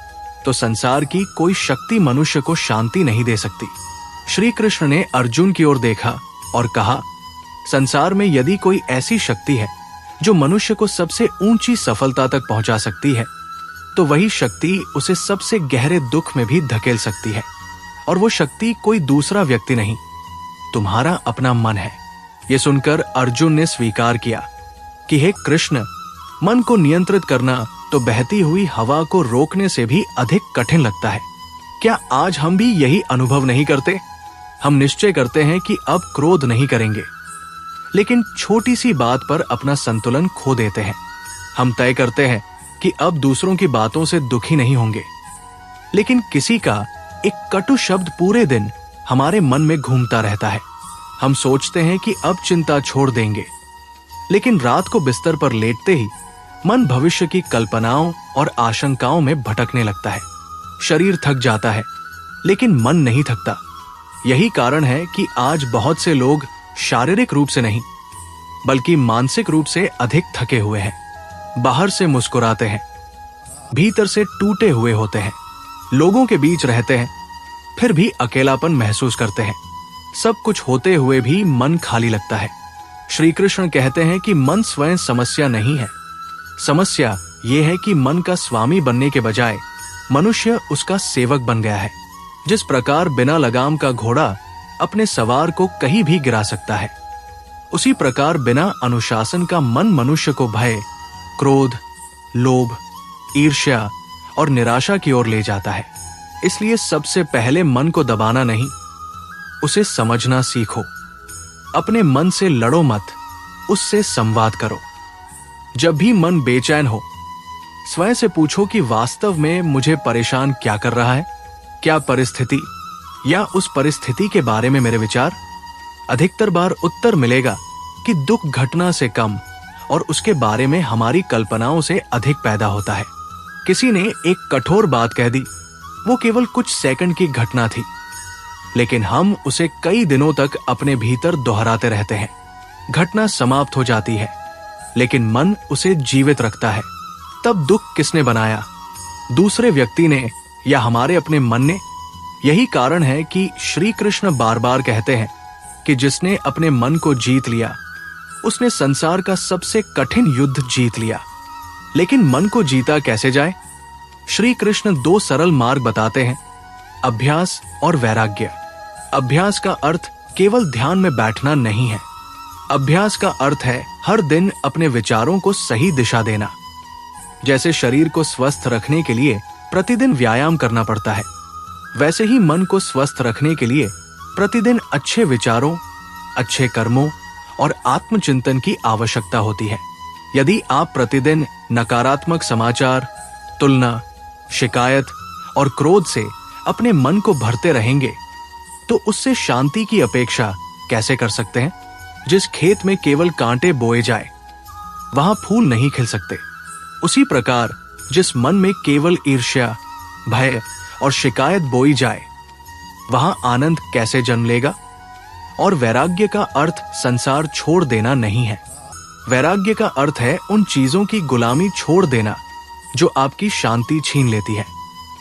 तो संसार की कोई शक्ति मनुष्य को शांति नहीं दे सकती। श्री कृष्ण ने अर्जुन की ओर देखा और कहा, संसार में यदि कोई ऐसी शक्ति है जो मनुष्य को सबसे ऊंची सफलता तक पहुंचा सकती है, तो वही शक्ति उसे सबसे गहरे दुख में भी धकेल सकती है। और वो शक्ति कोई दूसरा व्यक्ति नहीं, तुम्हारा अपना मन है। ये सुनकर अर्जुन ने स्वीकार किया कि हे कृष्ण, मन को नियंत्रित करना तो बहती हुई हवा को रोकने से भी अधिक कठिन लगता है। क्या आज हम भी यही अनुभव नहीं करते? हम निश्चय करते हैं कि अब क्रोध नहीं करेंगे, लेकिन छोटी सी बात पर अपना संतुलन खो देते हैं। हम तय करते हैं कि अब दूसरों की बातों से दुखी नहीं होंगे, लेकिन किसी का एक कटु शब्द पूरे दिन हमारे मन में घूमता रहता है। हम सोचते हैं कि अब चिंता छोड़ देंगे, लेकिन रात को बिस्तर पर लेटते ही मन भविष्य की कल्पनाओं और आशंकाओं में भटकने लगता है। शरीर थक जाता है, लेकिन मन नहीं थकता। यही कारण है कि आज बहुत से लोग शारीरिक रूप से नहीं, बल्कि मानसिक रूप से अधिक थके हुए हैं। बाहर से मुस्कुराते हैं, भीतर से टूटे हुए होते हैं। लोगों के बीच रहते हैं, फिर भी अकेलापन महसूस करते हैं। सब कुछ होते हुए भी मन खाली लगता है। श्री कृष्ण कहते हैं कि मन स्वयं समस्या नहीं है। समस्या यह है कि मन का स्वामी बनने के बजाय मनुष्य उसका सेवक बन गया है। जिस प्रकार बिना लगाम का घोड़ा अपने सवार को कहीं भी गिरा सकता है, उसी प्रकार बिना अनुशासन का मन मनुष्य को भय, क्रोध, लोभ, ईर्ष्या और निराशा की ओर ले जाता है। इसलिए सबसे पहले मन को दबाना नहीं, उसे समझना सीखो। अपने मन से लड़ो मत, उससे संवाद करो। जब भी मन बेचैन हो, स्वयं से पूछो कि वास्तव में मुझे परेशान क्या कर रहा है? क्या परिस्थिति या उस परिस्थिति के बारे में मेरे विचार? अधिकतर बार उत्तर मिलेगा कि दुख घटना से कम और उसके बारे में हमारी कल्पनाओं से अधिक पैदा होता है। किसी ने एक कठोर बात कह दी, वो केवल कुछ सेकंड की घटना थी, लेकिन हम उसे कई दिनों तक अपने भीतर दोहराते रहते हैं। घटना समाप्त हो जाती है, लेकिन मन उसे जीवित रखता है। तब दुख किसने बनाया? दूसरे व्यक्ति ने या हमारे अपने मन ने? यही कारण है कि श्री कृष्ण बार बार कहते हैं कि जिसने अपने मन को जीत लिया, उसने संसार का सबसे कठिन युद्ध जीत लिया। लेकिन मन को जीता कैसे जाए? श्री कृष्ण दो सरल मार्ग बताते हैं, अभ्यास और वैराग्य। अभ्यास का अर्थ केवल ध्यान में बैठना नहीं है। अभ्यास का अर्थ है हर दिन अपने विचारों को सही दिशा देना। जैसे शरीर को स्वस्थ रखने के लिए प्रतिदिन व्यायाम करना पड़ता है, वैसे ही मन को स्वस्थ रखने के लिए प्रतिदिन अच्छे विचारों, अच्छे कर्मों और आत्मचिंतन की आवश्यकता होती है। यदि आप प्रतिदिन नकारात्मक समाचार, तुलना, शिकायत और क्रोध से अपने मन को भरते रहेंगे तो उससे शांति की अपेक्षा कैसे कर सकते हैं? जिस खेत में केवल कांटे बोए जाए वहां फूल नहीं खिल सकते। उसी प्रकार जिस मन में केवल ईर्ष्या, भय और शिकायत बोई जाए वहां आनंद कैसे जन्म लेगा? और वैराग्य का अर्थ संसार छोड़ देना नहीं है। वैराग्य का अर्थ है उन चीजों की गुलामी छोड़ देना जो आपकी शांति छीन लेती है।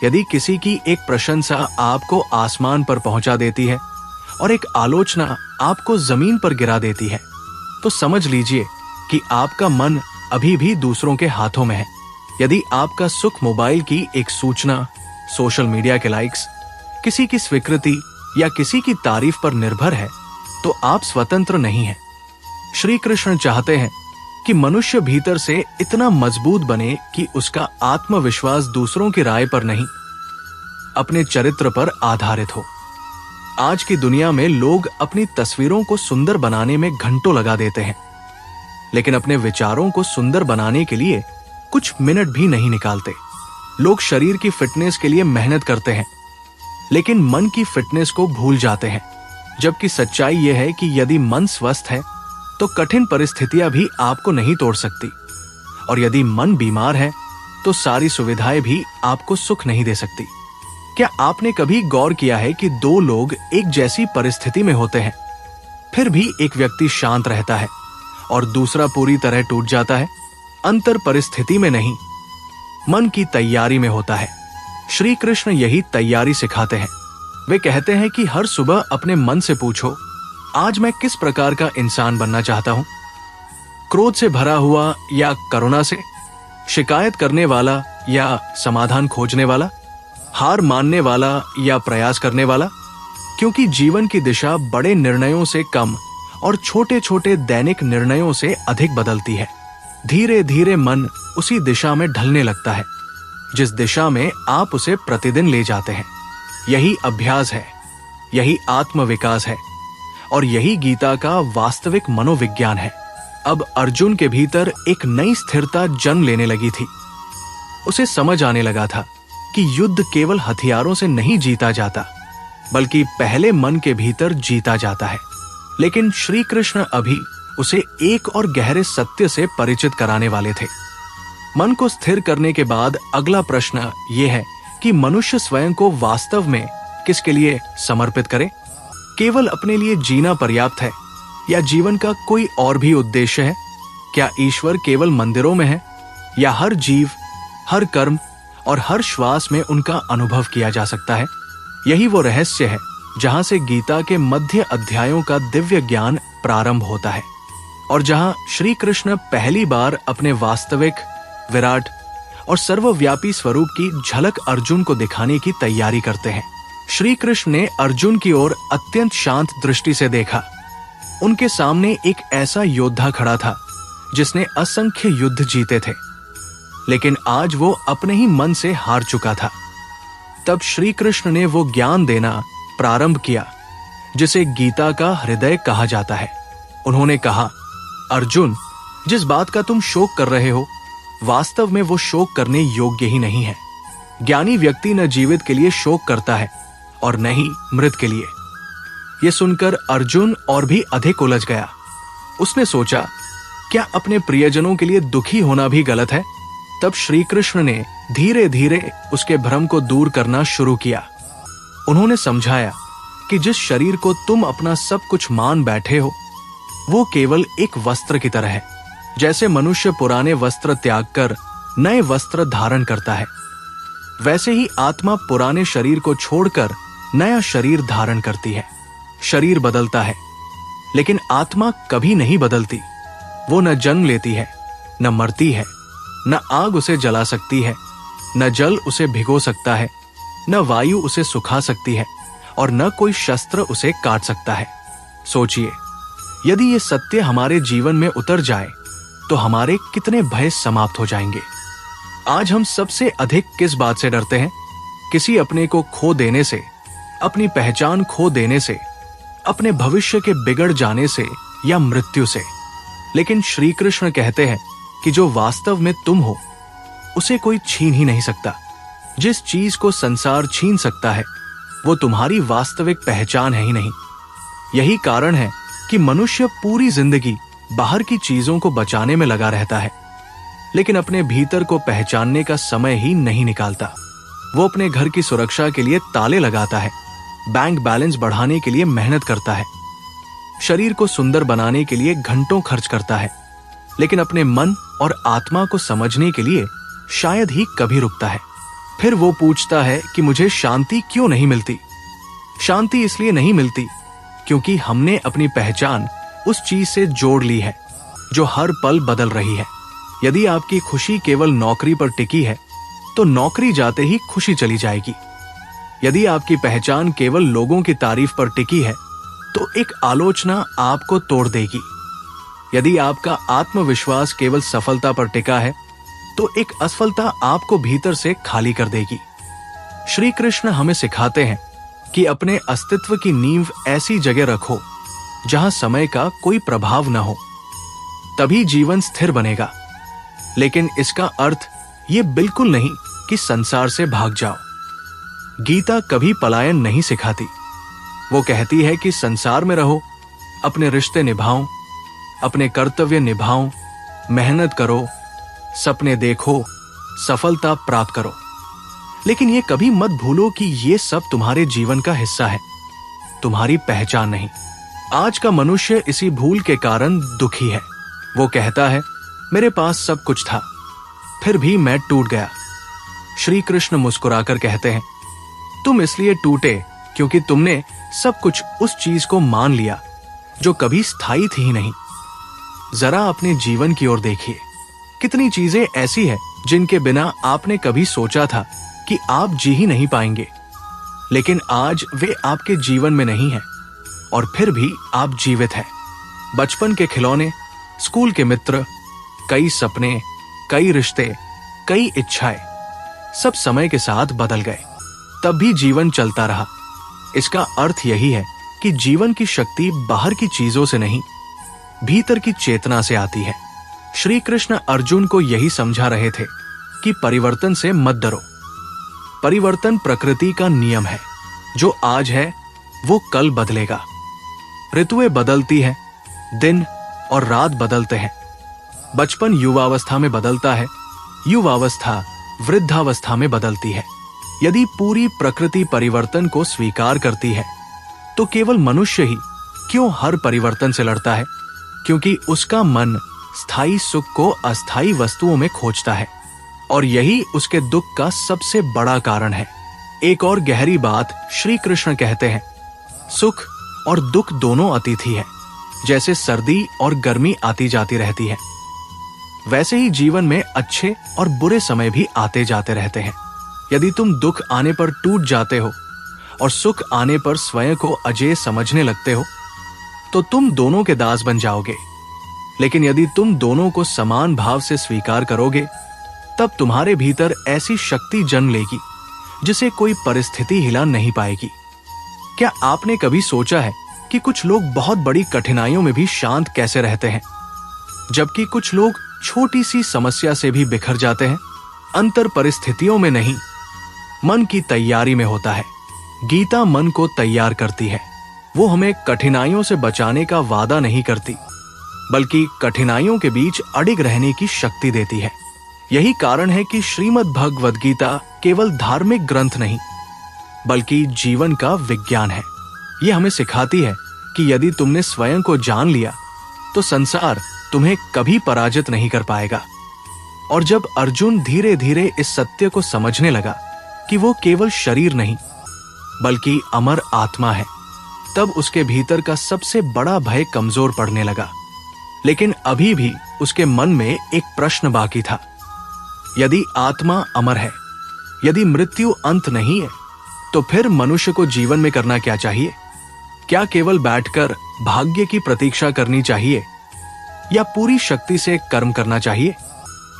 यदि किसी की एक प्रशंसा आपको आसमान पर पहुंचा देती है और एक आलोचना आपको जमीन पर गिरा देती है, तो समझ लीजिए कि आपका मन अभी भी दूसरों के हाथों में है। यदि आपका सुख मोबाइल की एक सूचना, सोशल मीडिया के लाइक्स, किसी की स्वीकृति या किसी की तारीफ पर निर्भर है, तो आप स्वतंत्र नहीं हैं। श्री कृष्ण चाहते हैं कि मनुष्य भीतर से इतना मजबूत बने कि उसका आत्मविश्वास दूसरों की राय पर नहीं, अपने चरित्र पर आधारित हो। आज की दुनिया में लोग अपनी तस्वीरों को सुंदर बनाने में घंटों लगा देते हैं, लेकिन अपने विचारों को सुंदर बनाने के लिए कुछ मिनट भी नहीं निकालते। लोग शरीर की फिटनेस के लिए मेहनत करते हैं, लेकिन मन की फिटनेस को भूल जाते हैं। जबकि सच्चाई यह है कि यदि मन स्वस्थ है तो कठिन परिस्थितियां भी आपको नहीं तोड़ सकती, और यदि मन बीमार है तो सारी सुविधाएं भी आपको सुख नहीं दे सकती। क्या आपने कभी गौर किया है कि दो लोग एक जैसी परिस्थिति में होते हैं, फिर भी एक व्यक्ति शांत रहता है और दूसरा पूरी तरह टूट जाता है? अंतर परिस्थिति में नहीं, मन की तैयारी में होता है। श्री कृष्ण यही तैयारी सिखाते हैं। वे कहते हैं कि हर सुबह अपने मन से पूछो, आज मैं किस प्रकार का इंसान बनना चाहता हूं? क्रोध से भरा हुआ या करुणा से? शिकायत करने वाला या समाधान खोजने वाला? हार मानने वाला या प्रयास करने वाला? क्योंकि जीवन की दिशा बड़े निर्णयों से कम और छोटे छोटे दैनिक निर्णयों से अधिक बदलती है। धीरे धीरे मन उसी दिशा में ढलने लगता है जिस दिशा में आप उसे प्रतिदिन ले जाते हैं। यही अभ्यास है, यही आत्मविकास है और यही गीता का वास्तविक मनोविज्ञान है। अब अर्जुन के भीतर एक नई स्थिरता जन्म लेने लगी थी। उसे समझ आने लगा था कि युद्ध केवल हथियारों से नहीं जीता जाता, बल्कि पहले मन के भीतर जीता जाता है। लेकिन श्री कृष्ण अभी उसे एक और गहरे सत्य से परिचित कराने वाले थे। मन को स्थिर करने के बाद अगला प्रश्न यह है कि मनुष्य स्वयं को वास्तव में किसके लिए समर्पित करे? केवल अपने लिए जीना पर्याप्त है या जीवन का कोई और भी उद्देश्य है? क्या ईश्वर केवल मंदिरों में है या हर जीव, हर कर्म और हर श्वास में उनका अनुभव किया जा सकता है? यही वो रहस्य है जहां से गीता के मध्य अध्यायों का दिव्य ज्ञान प्रारंभ होता है और जहां श्री कृष्ण पहली बार अपने वास्तविक, विराट और सर्वव्यापी स्वरूप की झलक अर्जुन को दिखाने की तैयारी करते हैं। श्री कृष्ण ने अर्जुन की ओर अत्यंत शांत दृष्टि से देखा। उनके सामने एक ऐसा योद्धा खड़ा था जिसने असंख्य युद्ध जीते थे, लेकिन आज वो अपने ही मन से हार चुका था। तब श्री कृष्ण ने वो ज्ञान देना प्रारंभ किया जिसे गीता का हृदय कहा जाता है। उन्होंने कहा, अर्जुन, जिस बात का तुम शोक कर रहे हो, वास्तव में वो शोक करने योग्य ही नहीं है। ज्ञानी व्यक्ति न जीवित के लिए शोक करता है और न ही मृत के लिए। ये सुनकर अर्जुन और भी अधिक उलझ गया। उसने सोचा, क्या अपने प्रियजनों के लिए दुखी होना भी गलत है? तब श्री कृष्ण ने धीरे धीरे उसके भ्रम को दूर करना शुरू किया। उन्होंने समझाया कि जिस शरीर को तुम अपना सब कुछ मान बैठे हो, वो केवल एक वस्त्र की तरह है। जैसे मनुष्य पुराने वस्त्र त्याग कर नए वस्त्र धारण करता है, वैसे ही आत्मा पुराने शरीर को छोड़कर नया शरीर धारण करती है। शरीर बदलता है, लेकिन आत्मा कभी नहीं बदलती। वो न जन्म लेती है, न मरती है, न आग उसे जला सकती है, न जल उसे भिगो सकता है, न वायु उसे सुखा सकती है और न कोई शस्त्र उसे काट सकता है। सोचिए, यदि ये सत्य हमारे जीवन में उतर जाए तो हमारे कितने भय समाप्त हो जाएंगे। आज हम सबसे अधिक किस बात से डरते हैं? किसी अपने को खो देने से, अपनी पहचान खो देने से, अपने भविष्य के बिगड़ जाने से या मृत्यु से। लेकिन श्री कृष्ण कहते हैं कि जो वास्तव में तुम हो उसे कोई छीन ही नहीं सकता। जिस चीज को संसार छीन सकता है वो तुम्हारी वास्तविक पहचान है ही नहीं। यही कारण है कि मनुष्य पूरी जिंदगी बाहर की चीजों को बचाने में लगा रहता है, लेकिन अपने भीतर को पहचानने का समय ही नहीं निकालता। वो अपने घर की सुरक्षा के लिए ताले लगाता है, बैंक बैलेंस बढ़ाने के लिए मेहनत करता है, शरीर को सुंदर बनाने के लिए घंटों खर्च करता है, लेकिन अपने मन और आत्मा को समझने के लिए शायद ही कभी रुकता है। फिर वो पूछता है कि मुझे शांति क्यों नहीं मिलती? शांति इसलिए नहीं मिलती क्योंकि हमने अपनी पहचान उस चीज से जोड़ ली है जो हर पल बदल रही है। यदि आपकी खुशी केवल नौकरी पर टिकी है तो नौकरी जाते ही खुशी चली जाएगी। यदि आपकी पहचान केवल लोगों की तारीफ पर टिकी है तो एक आलोचना आपको तोड़ देगी। यदि आपका आत्मविश्वास केवल सफलता पर टिका है तो एक असफलता आपको भीतर से खाली कर देगी। श्री कृष्ण हमें सिखाते हैं कि अपने अस्तित्व की नींव ऐसी जगह रखो जहां समय का कोई प्रभाव न हो, तभी जीवन स्थिर बनेगा। लेकिन इसका अर्थ ये बिल्कुल नहीं कि संसार से भाग जाओ। गीता कभी पलायन नहीं सिखाती। वो कहती है कि संसार में रहो, अपने रिश्ते निभाओ, अपने कर्तव्य निभाओ, मेहनत करो, सपने देखो, सफलता प्राप्त करो। लेकिन ये कभी मत भूलो कि ये सब तुम्हारे जीवन का हिस्सा है, तुम्हारी पहचान नहीं। आज का मनुष्य इसी भूल के कारण दुखी है। वो कहता है मेरे पास सब कुछ था, फिर भी मैं टूट गया। श्री कृष्ण मुस्कुराकर कहते हैं तुम इसलिए टूटे क्योंकि तुमने सब कुछ उस चीज को मान लिया जो कभी स्थायी थी ही नहीं। जरा अपने जीवन की ओर देखिए, कितनी चीजें ऐसी हैं जिनके बिना आपने कभी सोचा था कि आप जी ही नहीं पाएंगे, लेकिन आज वे आपके जीवन में नहीं हैं और फिर भी आप जीवित हैं। बचपन के खिलौने, स्कूल के मित्र, कई सपने, कई रिश्ते, कई इच्छाएं, सब समय के साथ बदल गए, तब भी जीवन चलता रहा। इसका अर्थ यही है कि जीवन की शक्ति बाहर की चीजों से नहीं, भीतर की चेतना से आती है। श्री कृष्ण अर्जुन को यही समझा रहे थे कि परिवर्तन से मत डरो। परिवर्तन प्रकृति का नियम है। जो आज है वो कल बदलेगा। ऋतुएं बदलती हैं, दिन और रात बदलते हैं। बचपन युवावस्था में बदलता है, युवावस्था वृद्धावस्था में बदलती है। यदि पूरी प्रकृति परिवर्तन को स्वीकार करती है तो केवल मनुष्य ही क्यों हर परिवर्तन से लड़ता है? क्योंकि उसका मन स्थायी सुख को अस्थायी वस्तुओं में खोजता है और यही उसके दुख का सबसे बड़ा कारण है। एक और गहरी बात श्री कृष्ण कहते हैं, सुख और दुख दोनों अतिथि है। जैसे सर्दी और गर्मी आती जाती रहती है, वैसे ही जीवन में अच्छे और बुरे समय भी आते जाते रहते हैं। यदि तुम दुख आने पर टूट जाते हो और सुख आने पर स्वयं को अजेय समझने लगते हो तो तुम दोनों के दास बन जाओगे। लेकिन यदि तुम दोनों को समान भाव से स्वीकार करोगे तब तुम्हारे भीतर ऐसी शक्ति जन्म लेगी जिसे कोई परिस्थिति हिला नहीं पाएगी। क्या आपने कभी सोचा है कि कुछ लोग बहुत बड़ी कठिनाइयों में भी शांत कैसे रहते हैं, जबकि कुछ लोग छोटी सी समस्या से भी बिखर जाते हैं? अंतर परिस्थितियों में नहीं, मन की तैयारी में होता है। गीता मन को तैयार करती है। वो हमें कठिनाइयों से बचाने का वादा नहीं करती, बल्कि कठिनाइयों के बीच अडिग रहने की शक्ति देती है। यही कारण है कि श्रीमद् भगवद गीता केवल धार्मिक ग्रंथ नहीं, बल्कि जीवन का विज्ञान है। ये हमें सिखाती है कि यदि तुमने स्वयं को जान लिया तो संसार तुम्हें कभी पराजित नहीं कर पाएगा। और जब अर्जुन धीरे धीरे इस सत्य को समझने लगा कि वो केवल शरीर नहीं बल्कि अमर आत्मा है, तब उसके भीतर का सबसे बड़ा भय कमजोर पड़ने लगा। लेकिन अभी भी उसके मन में एक प्रश्न बाकी था, यदि आत्मा अमर है, यदि मृत्यु अंत नहीं है, तो फिर मनुष्य को जीवन में करना क्या चाहिए? क्या केवल बैठकर भाग्य की प्रतीक्षा करनी चाहिए या पूरी शक्ति से कर्म करना चाहिए?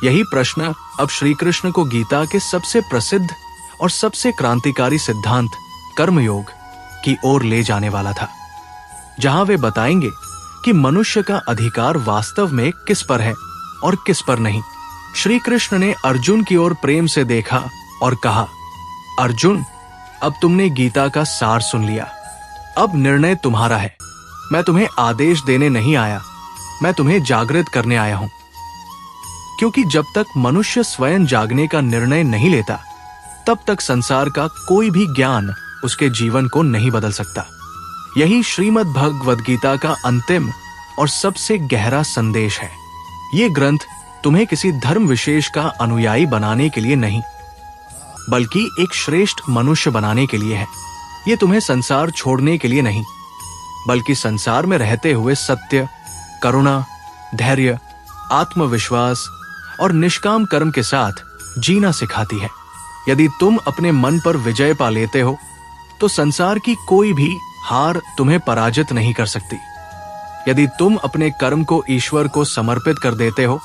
यही प्रश्न अब श्री कृष्ण को गीता के सबसे प्रसिद्ध और सबसे क्रांतिकारी सिद्धांत कर्मयोग की ओर ले जाने वाला था, जहां वे बताएंगे कि मनुष्य का अधिकार वास्तव में किस पर है और किस पर नहीं। श्री कृष्ण ने अर्जुन की ओर प्रेम से देखा और कहा, अर्जुन, अब तुमने गीता का सार सुन लिया। अब निर्णय तुम्हारा है। मैं तुम्हें आदेश देने नहीं आया, मैं तुम्हें जागृत करने आया हूं। क्योंकि जब तक मनुष्य स्वयं जागने का निर्णय नहीं लेता, तब तक संसार का कोई भी ज्ञान उसके जीवन को नहीं बदल सकता। यही श्रीमद् भगवद गीता का अंतिम और सबसे गहरा संदेश है। ये ग्रंथ तुम्हें किसी धर्म विशेष का अनुयायी बनाने के लिए नहीं, बल्कि एक श्रेष्ठ मनुष्य बनाने के लिए है। ये तुम्हें संसार छोड़ने के लिए नहीं, बल्कि संसार में रहते हुए सत्य, करुणा, धैर्य, आत्मविश्वास और निष्काम कर्म के साथ जीना सिखाती है। यदि तुम अपने मन पर विजय पा लेते हो, तो संसार की कोई भी हार तुम्हें पराजित नहीं कर सकती। यदि तुम अपने कर्म को ईश्वर को समर्पित कर देते हो,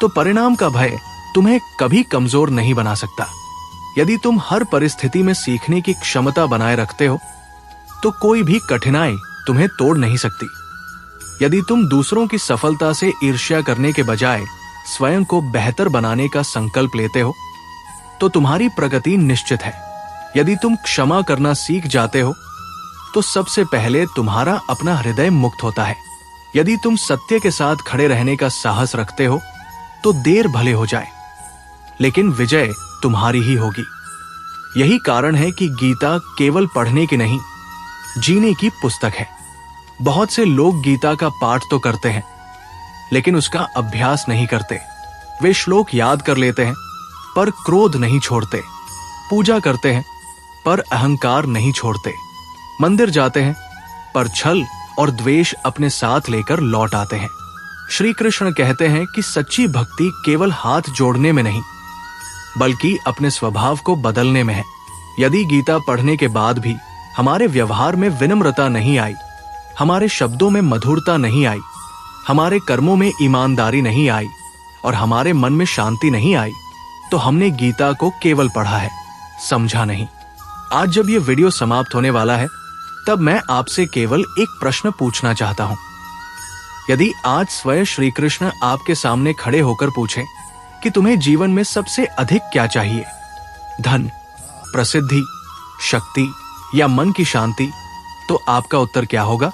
तो परिणाम का भय तुम्हें कभी कमजोर नहीं बना सकता। यदि तुम हर परिस्थिति में सीखने की क्षमता बनाए रखते हो, तो कोई भी कठिनाई तुम्हें तोड़ नहीं सकती। यदि तुम दूसरों की सफलता से ईर्ष्या करने के बजाय स्वयं को बेहतर बनाने का संकल्प लेते हो, तो तुम्हारी प्रगति निश्चित है। यदि तुम क्षमा करना सीख जाते हो, तो सबसे पहले तुम्हारा अपना हृदय मुक्त होता है। यदि तुम सत्य के साथ खड़े रहने का साहस रखते हो, तो देर भले हो जाए, लेकिन विजय तुम्हारी ही होगी। यही कारण है कि गीता केवल पढ़ने की नहीं, जीने की पुस्तक है। बहुत से लोग गीता का पाठ तो करते हैं, लेकिन उसका अभ्यास नहीं करते। वे श्लोक याद कर लेते हैं, पर क्रोध नहीं छोड़ते। पूजा करते हैं, पर अहंकार नहीं छोड़ते। मंदिर जाते हैं, पर छल और द्वेष अपने साथ लेकर लौट आते हैं। श्री कृष्ण कहते हैं कि सच्ची भक्ति केवल हाथ जोड़ने में नहीं, बल्कि अपने स्वभाव को बदलने में है। यदि गीता पढ़ने के बाद भी हमारे व्यवहार में विनम्रता नहीं आई, हमारे शब्दों में मधुरता नहीं आई, हमारे कर्मों में ईमानदारी नहीं आई और हमारे मन में शांति नहीं आई, तो हमने गीता को केवल पढ़ा है, समझा नहीं। आज जब ये वीडियो समाप्त होने वाला है, तब मैं आपसे केवल एक प्रश्न पूछना चाहता हूं। यदि आज स्वयं श्री कृष्ण आपके सामने खड़े होकर पूछें कि तुम्हें जीवन में सबसे अधिक क्या चाहिए, धन, प्रसिद्धि, शक्ति या मन की शांति, तो आपका उत्तर क्या होगा?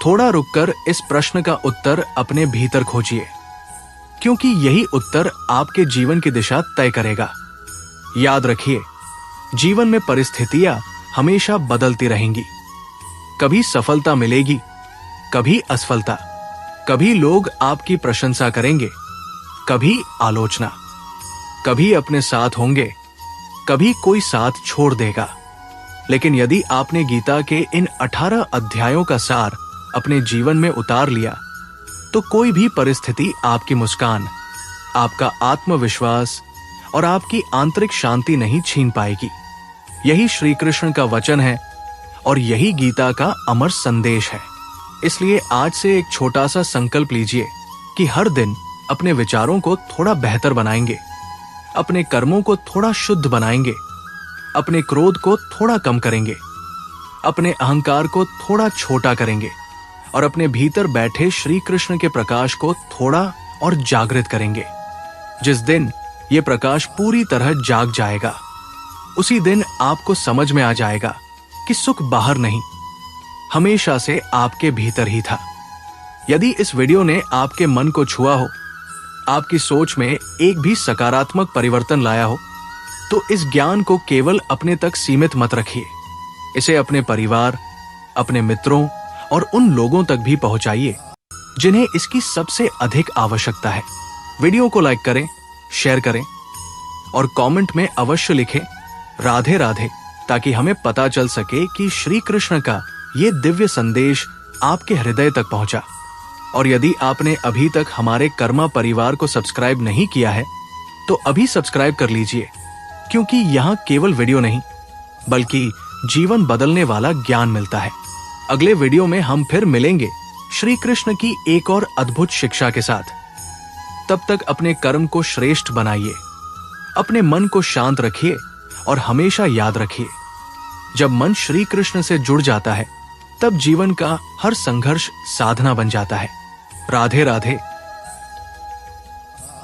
थोड़ा रुककर इस प्रश्न का उत्तर अपने भीतर खोजिए, क्योंकि यही उत्तर आपके जीवन की दिशा तय करेगा। याद रखिए, जीवन में परिस्थितियां हमेशा बदलती रहेंगी। कभी सफलता मिलेगी, कभी असफलता, कभी लोग आपकी प्रशंसा करेंगे, कभी आलोचना, कभी अपने साथ होंगे, कभी कोई साथ छोड़ देगा। लेकिन यदि आपने गीता के इन 18 अध्यायों का सार अपने जीवन में उतार लिया, तो कोई भी परिस्थिति आपकी मुस्कान, आपका आत्मविश्वास और आपकी आंतरिक शांति नहीं छीन पाएगी। यही श्री कृष्ण का वचन है और यही गीता का अमर संदेश है। इसलिए आज से एक छोटा सा संकल्प लीजिए कि हर दिन अपने विचारों को थोड़ा बेहतर बनाएंगे, अपने कर्मों को थोड़ा शुद्ध बनाएंगे, अपने क्रोध को थोड़ा कम करेंगे, अपने अहंकार को थोड़ा छोटा करेंगे और अपने भीतर बैठे श्री कृष्ण के प्रकाश को थोड़ा और जागृत करेंगे। जिस दिन ये प्रकाश पूरी तरह जाग जाएगा, उसी दिन आपको समझ में आ जाएगा कि सुख बाहर नहीं, हमेशा से आपके भीतर ही था। यदि इस वीडियो ने आपके मन को छुआ हो, आपकी सोच में एक भी सकारात्मक परिवर्तन लाया हो, तो इस ज्ञान को केवल अपने तक सीमित मत रखिए। इसे अपने परिवार, अपने मित्रों और उन लोगों तक भी पहुंचाइए जिन्हें इसकी सबसे अधिक आवश्यकता है। वीडियो को लाइक करें, शेयर करें और कमेंट में अवश्य लिखें राधे राधे, ताकि हमें पता चल सके कि श्री कृष्ण का ये दिव्य संदेश आपके हृदय तक पहुंचा। और यदि आपने अभी तक हमारे कर्मा परिवार को सब्सक्राइब नहीं किया है, तो अभी सब्सक्राइब कर लीजिए, क्योंकि यहाँ केवल वीडियो नहीं, बल्कि जीवन बदलने वाला ज्ञान मिलता है। अगले वीडियो में हम फिर मिलेंगे श्री कृष्ण की एक और अद्भुत शिक्षा के साथ। तब तक अपने कर्म को श्रेष्ठ बनाइए, अपने मन को शांत रखिए और हमेशा याद रखिए, जब मन श्री कृष्ण से जुड़ जाता है तब जीवन का हर संघर्ष साधना बन जाता है। राधे राधे।